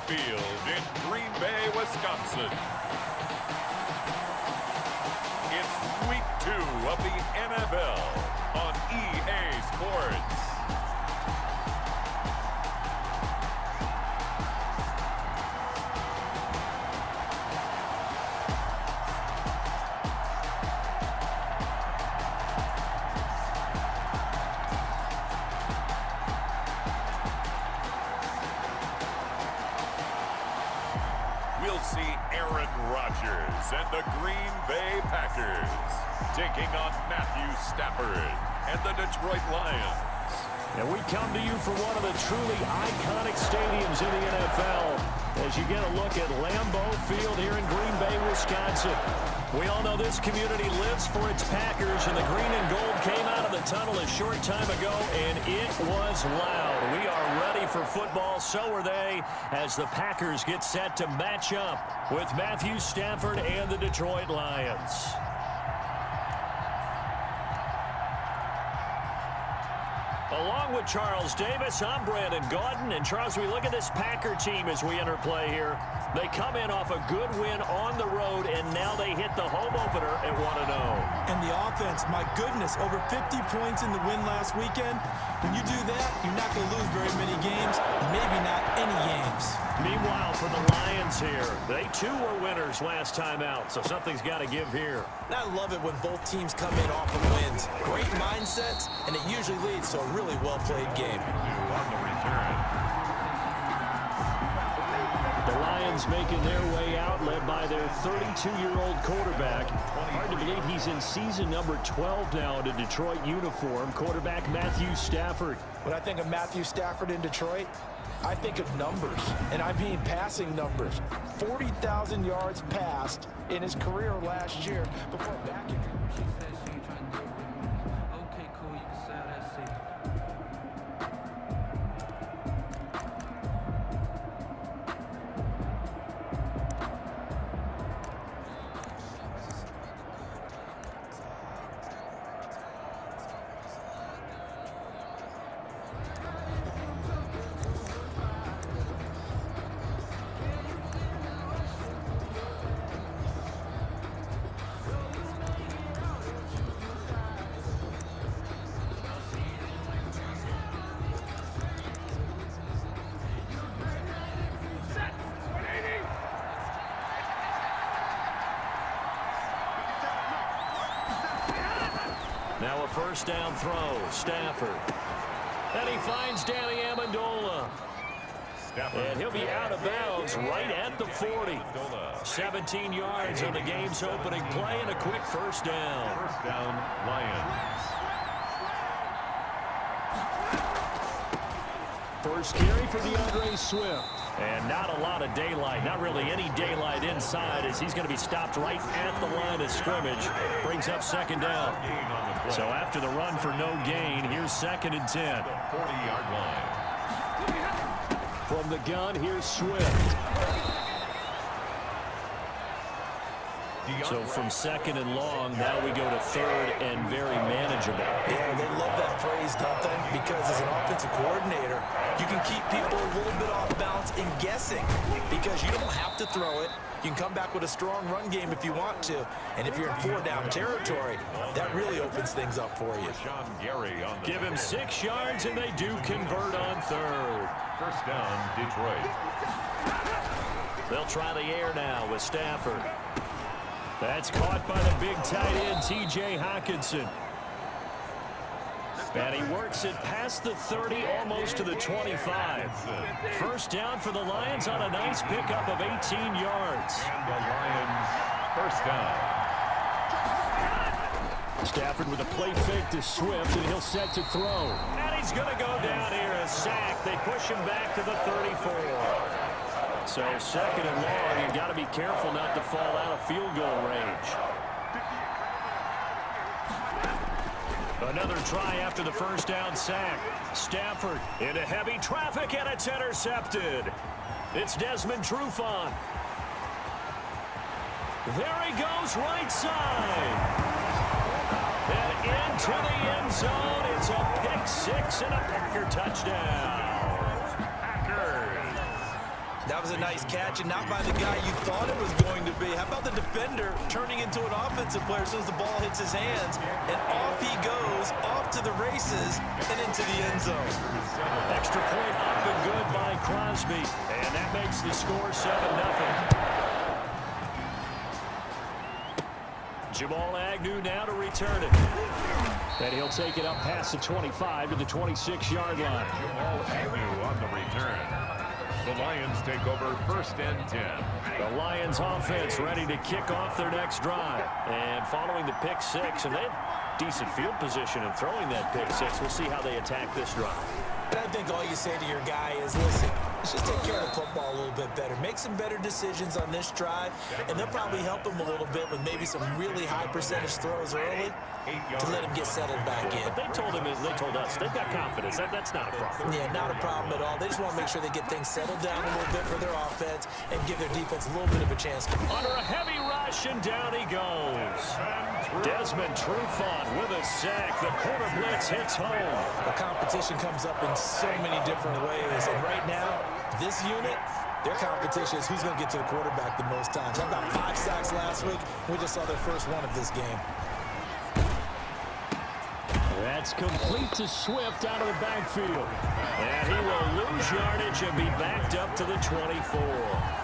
Field in Green Bay, Wisconsin. It's week 2 of the NFL on EA Sports. We'll see Aaron Rodgers and the Green Bay Packers taking on Matthew Stafford and the Detroit Lions. And we come to you from one of the truly iconic stadiums in the NFL as you get a look at Lambeau Field here in Green Bay, Wisconsin. We all know this community lives for its Packers, and the green and gold came out of the tunnel a short time ago, and it was loud. We are ready for football, so are they, as the Packers get set to match up with Matthew Stafford and the Detroit Lions. Along with Charles Davis, I'm Brandon Gaudin. And Charles, we look at this Packer team as we interplay here. They come in off a good win on the road, and now they hit the home opener at 1-0. And the offense, my goodness, over 50 points in the win last weekend. When you do that, you're not going to lose very many games, maybe not any games. Meanwhile, for the Lions here, they too were winners last time out, so something's got to give here. I love it when both teams come in off of wins. Great mindsets, and it usually leads to a really well-played game. On the return. The Lions making their way out, led by their 32-year-old quarterback. Hard to believe he's in season number 12 now in a Detroit uniform. Quarterback Matthew Stafford. When I think of Matthew Stafford in Detroit, I think of numbers, and I mean passing numbers. 40,000 yards passed in his career last year before back in. Okay, cool, you can sell that seat. Now a first down throw, Stafford. And he finds Danny Amendola. And he'll be out of bounds right at the 40. 17 yards on the game's opening play and a quick first down. First down, Lions. First carry for DeAndre Swift. And not a lot of daylight, not really any daylight inside, as he's going to be stopped right at the line of scrimmage. Brings up second down. So after the run for no gain, here's 2nd and 10. 40-yard line. From the gun, here's Swift. So from 2nd and long, now we go to 3rd and very manageable. Yeah, they love that phrase, don't they? Because as an offensive coordinator, you can keep people a little bit off balance in guessing because you don't have to throw it. You can come back with a strong run game if you want to. And if you're in 4-down territory, that really opens things up for you. Give him 6 yards, and they do convert on 3rd. First down, Detroit. They'll try the air now with Stafford. That's caught by the big tight end, T.J. Hockenson. And he works it past the 30, almost to the 25. First down for the Lions on a nice pickup of 18 yards. And the Lions, first down. Stafford with a play fake to Swift, and he'll set to throw. And he's going to go down here, a sack. They push him back to the 34. So 2nd and long, you've got to be careful not to fall out of field goal range. Another try after the first down sack. Stafford into heavy traffic, and it's intercepted. It's Desmond Trufant. There he goes, right side. And into the end zone. It's a pick six and a Packer touchdown. That was a nice catch, and not by the guy you thought it was going to be. How about the defender turning into an offensive player as soon as the ball hits his hands, and off he goes, off to the races, and into the end zone. Extra point up and good by Crosby, and that makes the score 7-0. Jamal Agnew now to return it. And he'll take it up past the 25 to the 26-yard line. Jamal Agnew on the return. The Lions take over 1st and 10. The Lions offense ready to kick off their next drive. And following the pick six, and they had decent field position in throwing that pick six. We'll see how they attack this drive. And I think all you say to your guy is, listen, let's just take care of the football a little bit better. Make some better decisions on this drive, and they'll probably help him a little bit with maybe some really high percentage throws early to let him get settled back in. But they told us, they've got confidence. That's not a problem. Yeah, not a problem at all. They just want to make sure they get things settled down a little bit for their offense and give their defense a little bit of a chance. Under a heavy rush, and down he goes. Desmond Trufant with a sack. The corner blitz hits home. The competition comes up in so many different ways, and right now, this unit, their competition is who's going to get to the quarterback the most times. How about 5 sacks last week? We just saw their first one of this game. That's complete to Swift out of the backfield. And he will lose yardage and be backed up to the 24.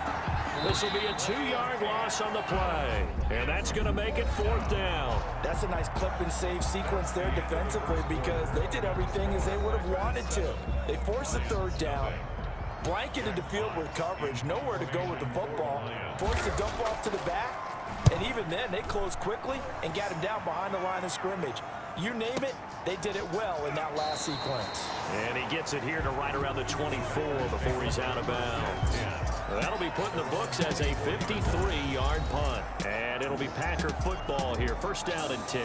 This will be a 2-yard loss on the play. And that's going to make it 4th down. That's a nice clip and save sequence there defensively because they did everything as they would have wanted to. They forced the 3rd down, blanketed the field with coverage, nowhere to go with the football, forced the dump off to the back, and even then they closed quickly and got him down behind the line of scrimmage. You name it, they did it well in that last sequence. And he gets it here to right around the 24 before he's out of bounds. That'll be put in the books as a 53-yard punt. And it'll be Packer football here, 1st down and 10.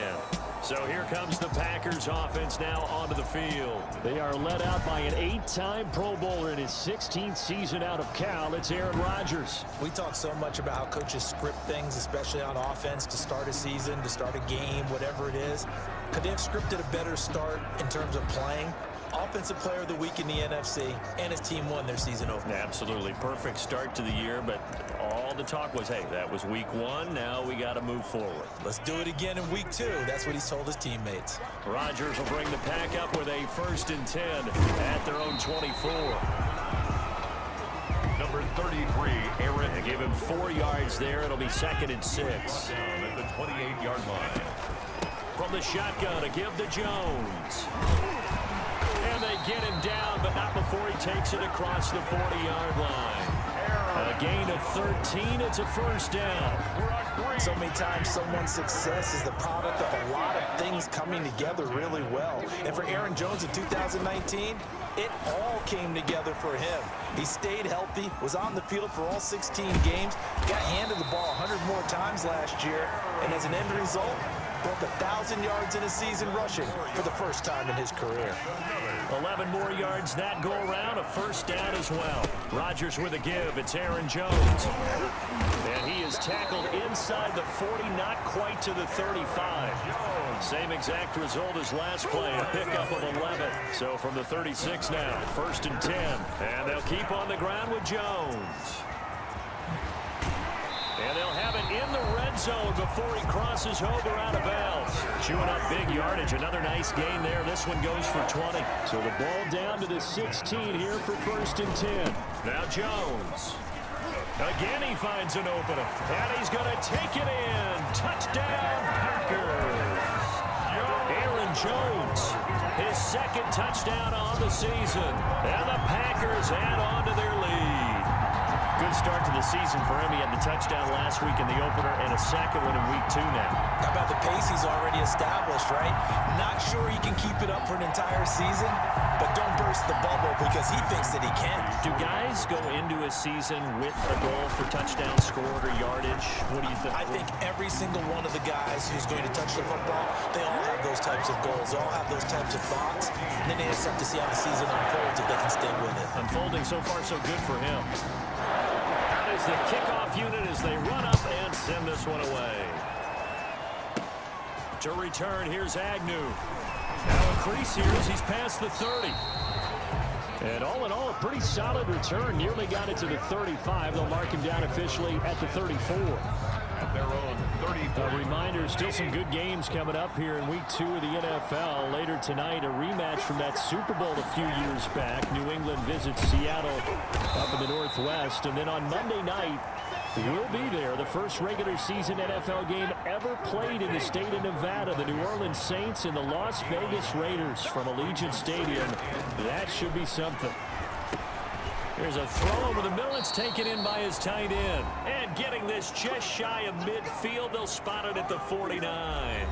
So here comes the Packers offense now onto the field. They are led out by an 8-time Pro Bowler in his 16th season out of Cal. It's Aaron Rodgers. We talk so much about how coaches script things, especially on offense, to start a season, to start a game, whatever it is. Could they have scripted a better start in terms of playing? Offensive Player of the Week in the NFC, and his team won their season opener. Absolutely perfect start to the year, but all the talk was, hey, that was week 1. Now we got to move forward. Let's do it again in week 2. That's what he's told his teammates. Rodgers will bring the pack up with a 1st and 10 at their own 24. Number 33, Aaron. They give him 4 yards there. It'll be 2nd and 6. At the 28-yard line. From the shotgun, a give to Jones. And they get him down, but not before he takes it across the 40-yard line. A gain of 13. It's a 1st down. So many times someone's success is the product of a lot of things coming together really well. And for Aaron Jones in 2019, it all came together for him. He stayed healthy, was on the field for all 16 games, got handed the ball 100 more times last year, and as an end result, broke 1,000 yards in a season rushing for the first time in his career. 11 more yards that go around, a 1st down as well. Rodgers with a give. It's Aaron Jones. And he is tackled inside the 40, not quite to the 35. Same exact result as last play, a pickup of 11. So from the 36 now, 1st and 10. And they'll keep on the ground with Jones. And they'll have it in the red zone before he crosses over out of bounds. Chewing up big yardage. Another nice gain there. This one goes for 20. So the ball down to the 16 here for 1st and 10. Now Jones. Again he finds an opening. And he's going to take it in. Touchdown Packers. Aaron Jones. His 2nd touchdown on the season. And the Packers add on to their lead. Good start to the season for him. He had the touchdown last week in the opener and a 2nd one in week 2 now. How about the pace he's already established, right? Not sure he can keep it up for an entire season, but don't burst the bubble because he thinks that he can. Do guys go into a season with a goal for touchdown scored or yardage? What do you think? I think every single one of the guys who's going to touch the football, they all have those types of goals. They all have those types of thoughts. And then they just have to see how the season unfolds if they can stay with it. Unfolding so far so good for him. That is the kickoff unit as they run up and send this one away. To return, here's Agnew. Now a crease here as he's past the 30. And all in all, a pretty solid return. Nearly got it to the 35. They'll mark him down officially at the 34. At their own 34. A reminder, still some good games coming up here in Week 2 of the NFL. Later tonight, a rematch from that Super Bowl a few years back. New England visits Seattle up in the Northwest. And then on Monday night, we'll be there. The first regular season NFL game ever played in the state of Nevada. The New Orleans Saints and the Las Vegas Raiders from Allegiant Stadium. That should be something. There's a throw over the middle. It's taken in by his tight end. And getting this just shy of midfield. They'll spot it at the 49.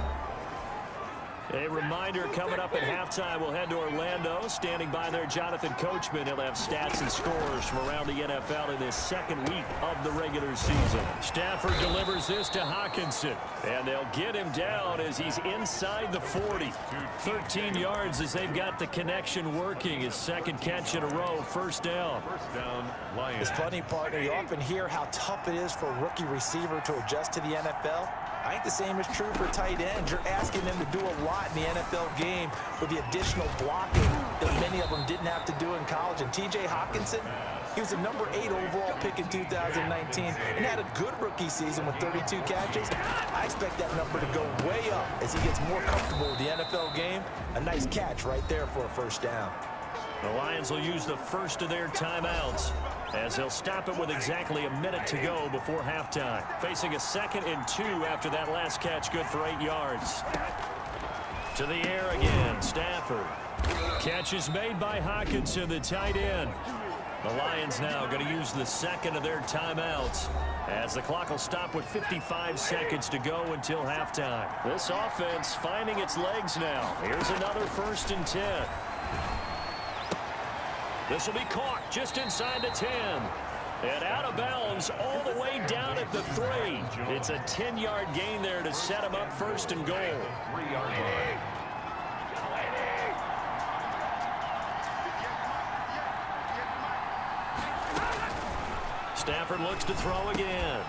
A reminder coming up at halftime. We'll head to Orlando. Standing by there, Jonathan Coachman. He'll have stats and scores from around the NFL in this second week of the regular season. Stafford delivers this to Hockenson. And they'll get him down as he's inside the 40. 13 yards as they've got the connection working. His second catch in a row. First down. First down, Lions. It's funny, partner. You often hear how tough it is for a rookie receiver to adjust to the NFL. I think the same is true for tight ends. You're asking them to do a lot in the NFL game with the additional blocking that many of them didn't have to do in college. And T.J. Hockenson, he was the number 8 overall pick in 2019 and had a good rookie season with 32 catches. I expect that number to go way up as he gets more comfortable with the NFL game. A nice catch right there for a first down. The Lions will use the first of their timeouts as they'll stop it with exactly a minute to go before halftime. Facing a 2nd and 2 after that last catch, good for 8 yards. To the air again, Stafford. Catch is made by Hockenson, the tight end. The Lions now going to use the second of their timeouts as the clock will stop with 55 seconds to go until halftime. This offense finding its legs now. Here's another 1st and 10. This will be caught just inside the 10. And out of bounds all the way down at the 3. It's a 10-yard gain there to set him up 1st and goal. 3-yard line. Stafford looks to throw again.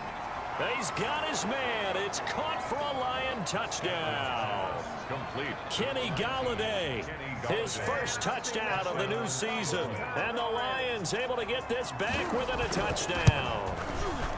He's got his man. It's caught for a Lion touchdown. Complete. Kenny Golladay, his first touchdown of the new season. And the Lions able to get this back within a touchdown.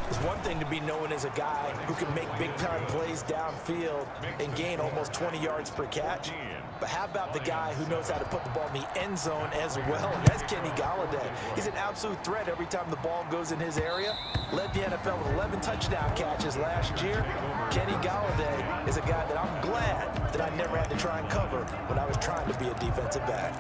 It's one thing to be known as a guy who can make big-time plays downfield and gain almost 20 yards per catch. But how about the guy who knows how to put the ball in the end zone as well? And that's Kenny Golladay. He's an absolute threat every time the ball goes in his area. Led the NFL with 11 touchdown catches last year. Kenny Golladay is a guy that I'm glad that I never had to try and cover when I was trying to be a defensive back.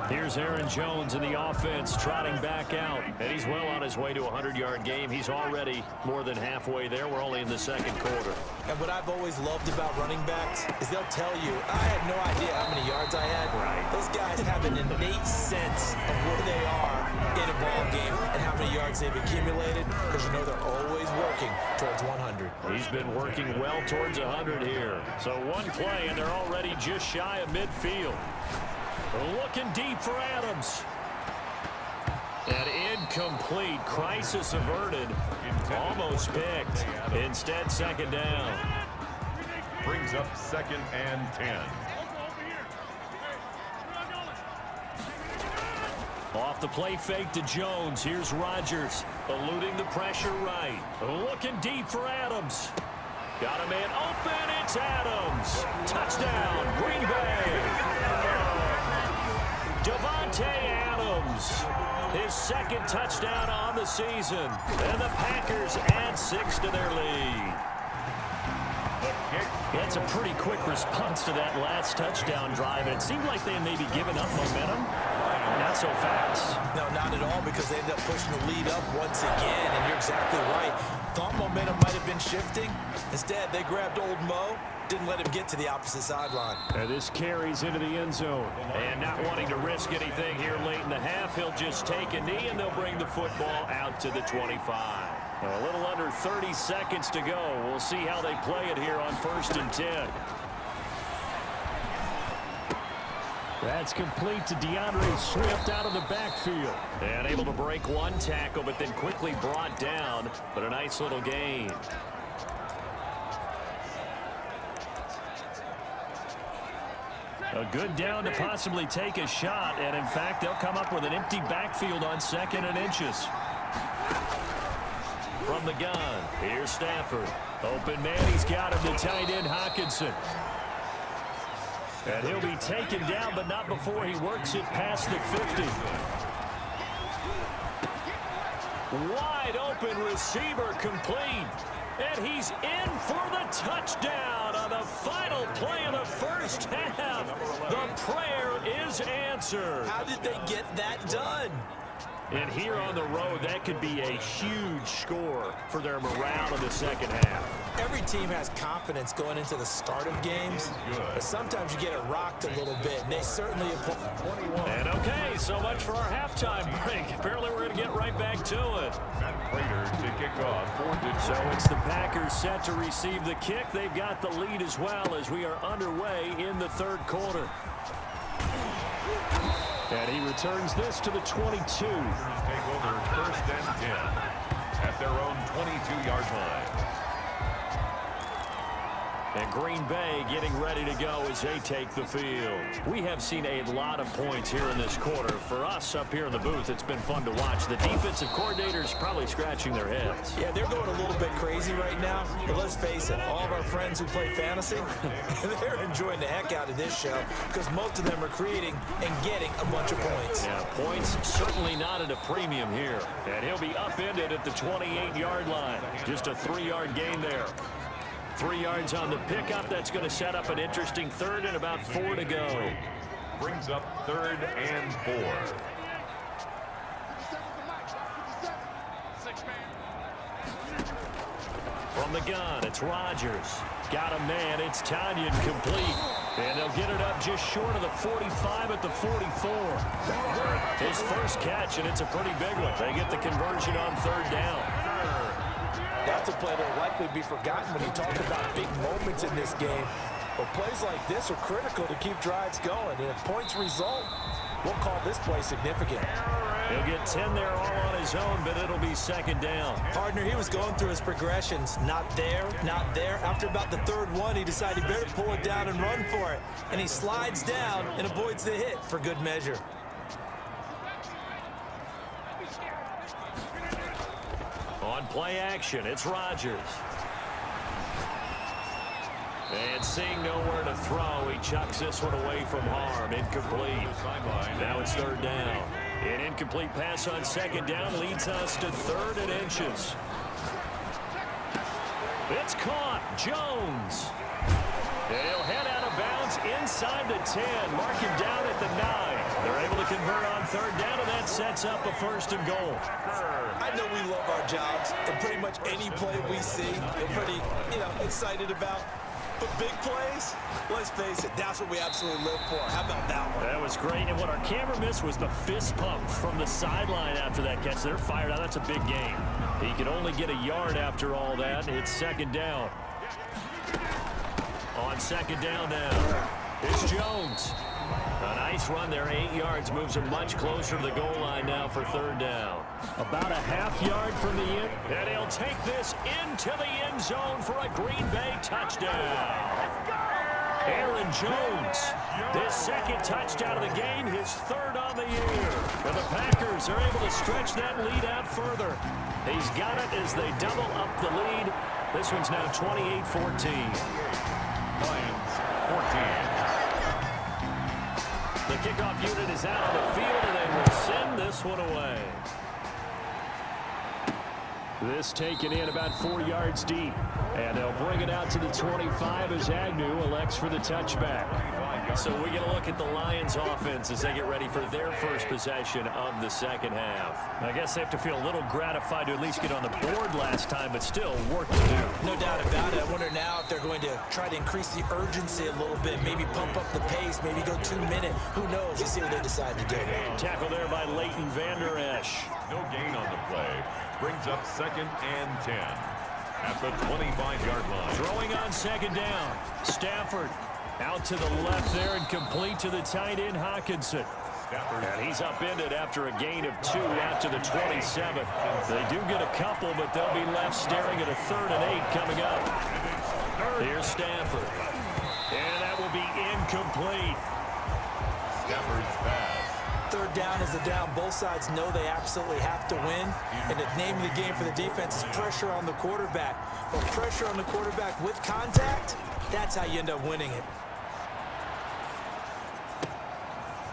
Here's Aaron Jones in the offense trotting back out. And he's well on his way to a 100-yard game. He's already more than halfway there. We're only in the second quarter. And what I've always loved about running backs is they'll tell you, I had no idea how many yards I had. Right. Those guys have an innate sense of where they are in a ball game and how many yards they've accumulated, because you know they're always working towards 100. He's been working well towards 100 here. So one play, and they're already just shy of midfield. Looking deep for Adams. And incomplete. Crisis averted. Almost picked. Instead, 2nd down. Brings up 2nd and 10. Off the play fake to Jones. Here's Rodgers. Eluding the pressure right. Looking deep for Adams. Got a man open. It's Adams. Touchdown, Green Bay. Devontae Adams. His 2nd touchdown on the season. And the Packers add 6 to their lead. That's a pretty quick response to that last touchdown drive. It seemed like they may be giving up momentum. Not so fast. No, not at all, because they ended up pushing the lead up once again, and you're exactly right. Thought momentum might have been shifting. Instead, they grabbed old Mo, didn't let him get to the opposite sideline. And this carries into the end zone. And not wanting to risk anything here late in the half, he'll just take a knee, and they'll bring the football out to the 25. A little under 30 seconds to go. We'll see how they play it here on 1st and 10. That's complete to DeAndre Swift out of the backfield. And able to break one tackle, but then quickly brought down. But a nice little gain. A good down to possibly take a shot, and in fact, they'll come up with an empty backfield on 2nd and inches. From the gun, here's Stafford. Open man, he's got him to tight end Hockenson. And he'll be taken down, but not before he works it past the 50. Wide open receiver complete. And he's in for the touchdown on the final play of the first half. The prayer is answered. How did they get that done? And here on the road, that could be a huge score for their morale in the second half. Every team has confidence going into the start of games, but sometimes you get it rocked a little bit, and they certainly have. And okay, so much for our halftime break. Apparently we're going to get right back to it. Prater to kick off. So it's the Packers set to receive the kick. They've got the lead as well as we are underway in the third quarter. And he returns this to the 22. Take over 1st and 10 at their own 22-yard line. And Green Bay getting ready to go as they take the field. We have seen a lot of points here in this quarter. For us up here in the booth, it's been fun to watch. The defensive coordinators probably scratching their heads. Yeah, they're going a little bit crazy right now. But let's face it, all of our friends who play fantasy, they're enjoying the heck out of this show because most of them are creating and getting a bunch of points. Yeah, points certainly not at a premium here. And he'll be upended at the 28-yard line. Just a 3-yard gain there. 3 yards on the pickup. That's going to set up an interesting third and about 4 to go. Brings up 3rd and 4. From the gun, it's Rodgers. Got a man. It's Tanyan complete. And they'll get it up just short of the 45 at the 44. His first catch, and it's a pretty big one. They get the conversion on 3rd down. That's a play that will likely be forgotten when you talk about big moments in this game. But plays like this are critical to keep drives going. And if points result, we'll call this play significant. He'll get 10 there all on his own, but it'll be 2nd down. Partner, he was going through his progressions. Not there, not there. After about the 3rd one, he decided he better pull it down and run for it. And he slides down and avoids the hit for good measure. On play action, it's Rodgers. And seeing nowhere to throw, he chucks this one away from harm. Incomplete. Now it's 3rd down. An incomplete pass on 2nd down leads us to 3rd and inches. It's caught. Jones. And he'll head out of bounds inside the 10. Mark him down at the 9. They're able to convert on 3rd down, and that sets up a 1st and goal. I know we love our jobs, and pretty much any play we see, we're pretty, excited about. But big plays, let's face it, that's what we absolutely live for. How about that one? That was great, and what our camera missed was the fist pump from the sideline after that catch. They're fired out. That's a big game. He could only get a yard after all that. It's 2nd down. On 2nd down now, it's Jones. A nice run there, 8 yards, moves him much closer to the goal line now for 3rd down. About a half-yard from the end, and he'll take this into the end zone for a Green Bay touchdown. Aaron Jones, his 2nd touchdown of the game, his 3rd on the year. And the Packers are able to stretch that lead out further. He's got it as they double up the lead. This one's now 28-14. Lions 14. The kickoff unit is out on the field, and they will send this one away. This taken in about 4 yards deep. And they'll bring it out to the 25 as Agnew elects for the touchback. So we get a look at the Lions offense as they get ready for their first possession of the second half. I guess they have to feel a little gratified to at least get on the board last time, but still work to do. No doubt about it. I wonder now if they're going to try to increase the urgency a little bit, maybe pump up the pace, maybe go 2 minute. Who knows? Let's see what they decide to do. Tackle there by Leighton Vander Esch. No gain on the play. Brings up 2nd and 10 at the 25-yard line. Throwing on 2nd down. Stafford out to the left there and complete to the tight end Hockenson. And he's upended after a gain of 2 out to the 27. They do get a couple, but they'll be left staring at a 3rd and 8 coming up. Here's Stafford. And that will to be incomplete. Stafford's pass. Third down is the down. Both sides know they absolutely have to win. And the name of the game for the defense is pressure on the quarterback. But pressure on the quarterback with contact, that's how you end up winning it.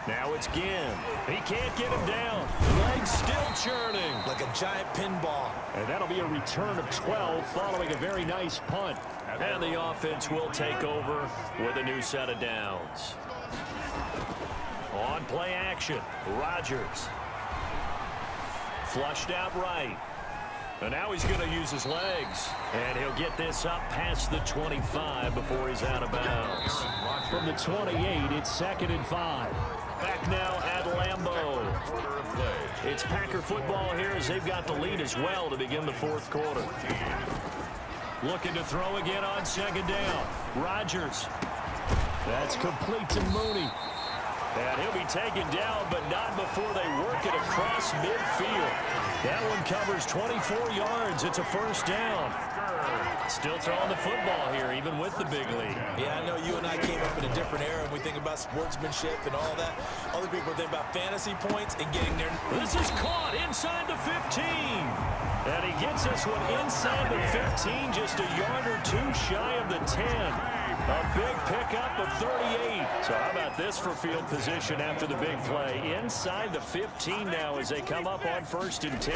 Now it's Ginn. He can't get him down. Legs still churning. Like a giant pinball. And that'll be a return of 12 following a very nice punt. And the offense will take over with a new set of downs. On play action, Rodgers. Flushed out right. And now he's going to use his legs. And he'll get this up past the 25 before he's out of bounds. From the 28, it's 2nd and 5. Back now at Lambeau. It's Packer football here as they've got the lead as well to begin the 4th quarter. Looking to throw again on 2nd down. Rodgers. That's complete to Mooney. And he'll be taken down, but not before they work it across midfield. That one covers 24 yards. It's a 1st down. Still throwing the football here, even with the big lead. Yeah, I know you and I came up in a different era, and we think about sportsmanship and all that. Other people think about fantasy points and getting there. This is caught inside the 15. And he gets this one inside the 15, just a yard or two shy of the 10. A big pickup of 38. So how about this for field position after the big play? Inside the 15 now as they come up on 1st and 10.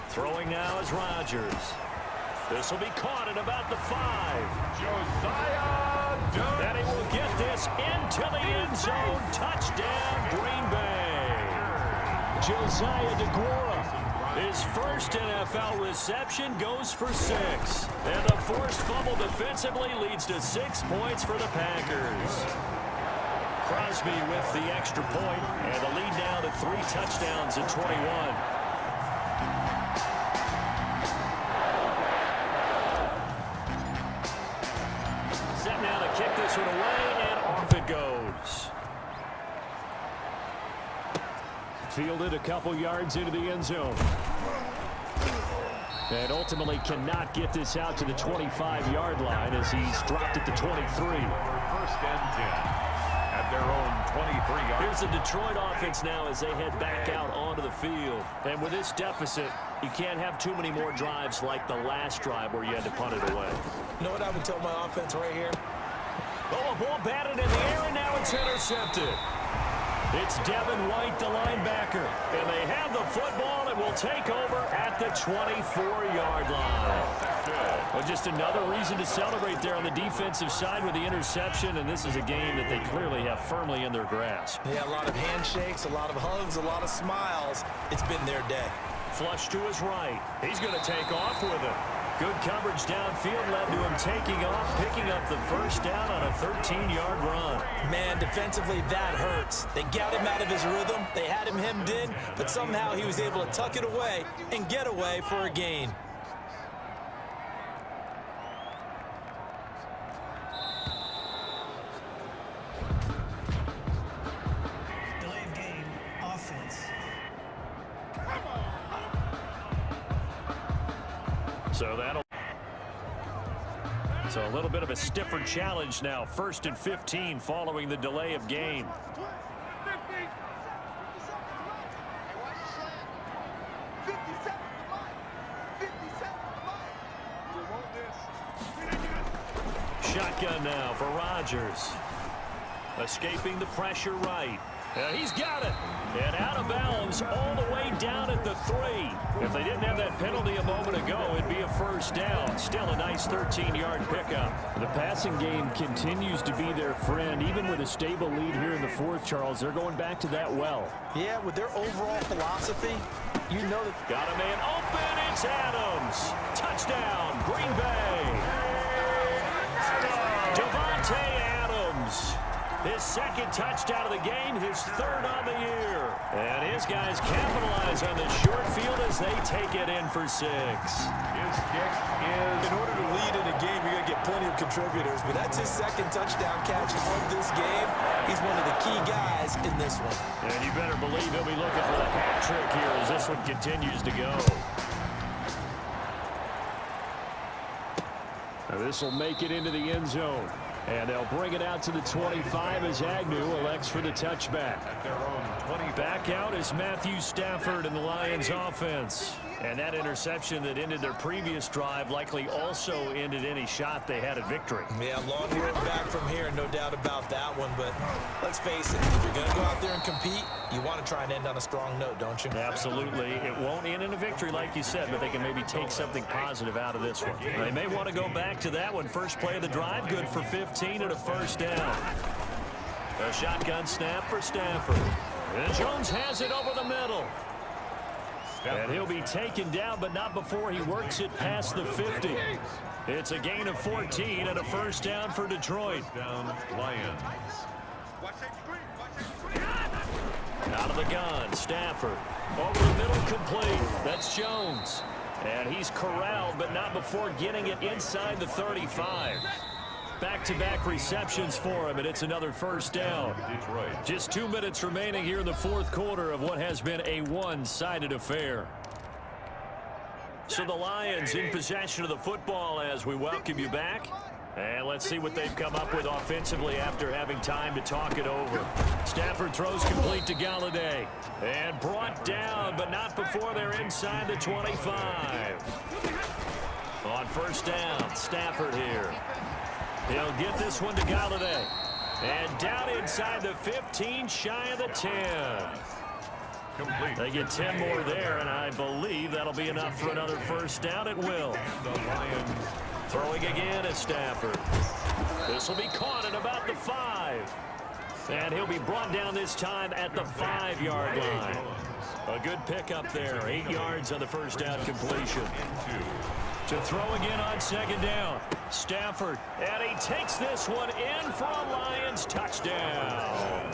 Throwing now is Rodgers. This will be caught at about the 5. Josiah. And he will get this into the end zone. Touchdown, Green Bay. Josiah DeGuara. His first NFL reception goes for 6. And the forced fumble defensively leads to 6 points for the Packers. Crosby with the extra point, and the lead now to 3 touchdowns at 21. Set now to kick this one away, and off it goes. Fielded a couple yards into the end zone. And ultimately cannot get this out to the 25-yard line as he's dropped at the 23. 1st and 10 at their own 23-yard. Here's the Detroit offense now as they head back out onto the field. And with this deficit, you can't have too many more drives like the last drive where you had to punt it away. You know what I would tell my offense right here? Oh, a ball batted in the air, and now it's intercepted. It's Devin White, the linebacker. And they have the football and will take over at the 24-yard line. Well, just another reason to celebrate there on the defensive side with the interception. And this is a game that they clearly have firmly in their grasp. Yeah, a lot of handshakes, a lot of hugs, a lot of smiles. It's been their day. Flush to his right. He's going to take off with it. Good coverage downfield led to him taking off, picking up the 1st down on a 13-yard run. Man, defensively, that hurts. They got him out of his rhythm. They had him hemmed in, but somehow he was able to tuck it away and get away for a gain. Delayed game, offense. So a little bit of a stiffer challenge now. 1st and 15 following the delay of game. Shotgun now for Rodgers. Escaping the pressure right. And he's got it. And out of bounds all the way down at the 3. If they didn't have that penalty a moment ago, it'd be a 1st down. Still a nice 13-yard pickup. The passing game continues to be their friend. Even with a stable lead here in the 4th, Charles, they're going back to that well. Yeah, with their overall philosophy, you know that. Got a man open. It's Adams. Touchdown, Green Bay. Devontae Adams. His 2nd touchdown of the game, his 3rd on the year. And his guys capitalize on the short field as they take it in for 6. His kick is... In order to lead in a game, you're going to get plenty of contributors, but that's his 2nd touchdown catch of this game. He's one of the key guys in this one. And you better believe he'll be looking for the hat trick here as this one continues to go. Now this will make it into the end zone. And they'll bring it out to the 25 as Agnew elects for the touchback. Back out is Matthew Stafford in the Lions offense. And that interception that ended their previous drive likely also ended any shot they had at victory. Yeah, long road back from here, no doubt about that one. But let's face it, if you're going to go out there and compete, you want to try and end on a strong note, don't you? Absolutely. It won't end in a victory like you said, but they can maybe take something positive out of this one. They may want to go back to that one. First play of the drive, good for 15 and a first down. A shotgun snap for Stafford. And Jones has it over the middle. And he'll be taken down, but not before he works it past the 50. It's a gain of 14 and a first down for Detroit. Lions. Out of the gun, Stafford. Over the middle, complete. That's Jones. And he's corralled, but not before getting it inside the 35. Back-to-back receptions for him, and it's another first down. Just 2 minutes remaining here in the fourth quarter of what has been a one-sided affair. So the Lions in possession of the football as we welcome you back. And let's see what they've come up with offensively after having time to talk it over. Stafford throws complete to Golladay. And brought down, but not before they're inside the 25. On first down, Stafford here. He'll get this one to Golladay. And down inside the 15, shy of the 10. Complete. They get 10 more there, and I believe that'll be enough for another first down. It will. The Lions. Throwing again is Stafford. This will be caught at about the 5. And he'll be brought down this time at the 5-yard line. A good pickup there. 8 yards on the first down completion. To throw again on second down. Stafford, and he takes this one in for a Lions touchdown.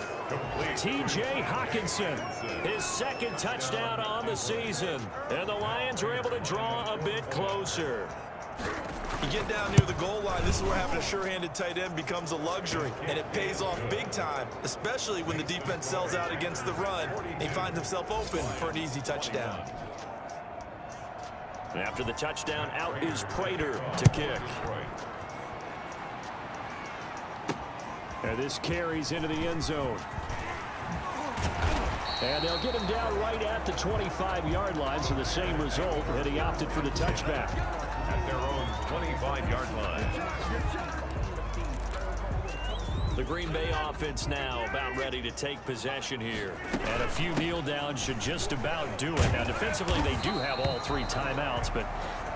T.J. Hawkinson, his second touchdown on the season. And the Lions are able to draw a bit closer. You get down near the goal line, this is where having a sure-handed tight end becomes a luxury, and it pays off big time, especially when the defense sells out against the run. He finds himself open for an easy touchdown. After the touchdown, out is Prater to kick. And this carries into the end zone. And they'll get him down right at the 25-yard line, so the same result, and he opted for the touchback. At their own 25-yard line. The Green Bay offense now about ready to take possession here. And a few kneel downs should just about do it. Now, defensively, they do have all 3 timeouts, but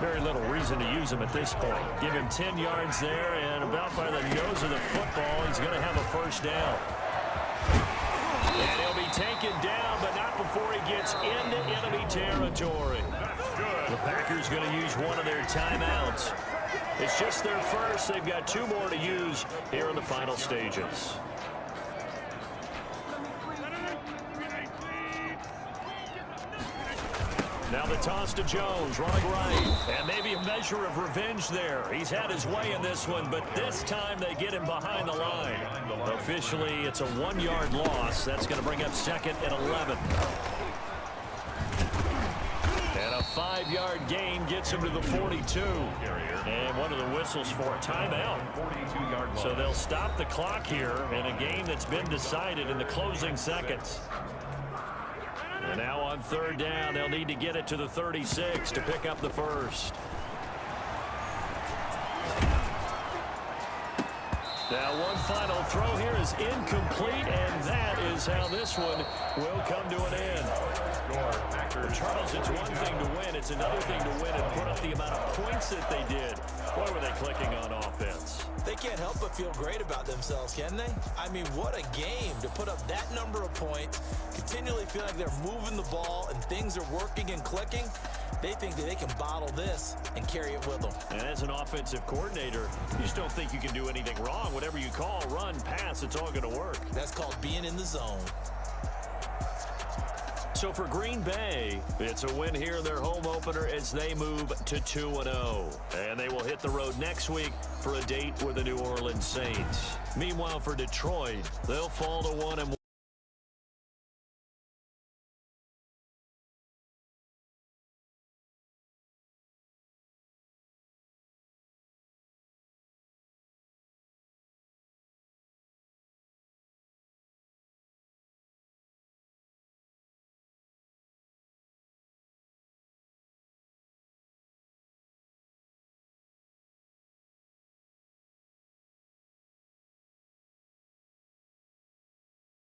very little reason to use them at this point. Give him 10 yards there, and about by the nose of the football, he's going to have a first down. And he'll be taken down, but not before he gets into enemy territory. The Packers going to use one of their timeouts. It's just their first. They've got 2 more to use here in the final stages. Now the toss to Jones, running right. And maybe a measure of revenge there. He's had his way in this one, but this time they get him behind the line. Officially, it's a 1-yard loss. That's going to bring up second and 11. And a 5-yard gain gets him to the 42. And one of the whistles for a timeout. So they'll stop the clock here in a game that's been decided in the closing seconds. And now on third down, they'll need to get it to the 36 to pick up the first. Now one final throw here is incomplete, and that is how this one will come to an end. Charles, it's one thing to win. It's another thing to win and put up the amount of points that they did. Boy, were they clicking on offense. They can't help but feel great about themselves, can they? I mean, what a game to put up that number of points, continually feel like they're moving the ball and things are working and clicking. They think that they can bottle this and carry it with them. And as an offensive coordinator, you just don't think you can do anything wrong. Whatever you call, run, pass, it's all going to work. That's called being in the zone. So for Green Bay, it's a win here in their home opener as they move to 2-0. And they will hit the road next week for a date with the New Orleans Saints. Meanwhile, for Detroit, they'll fall to 1-1.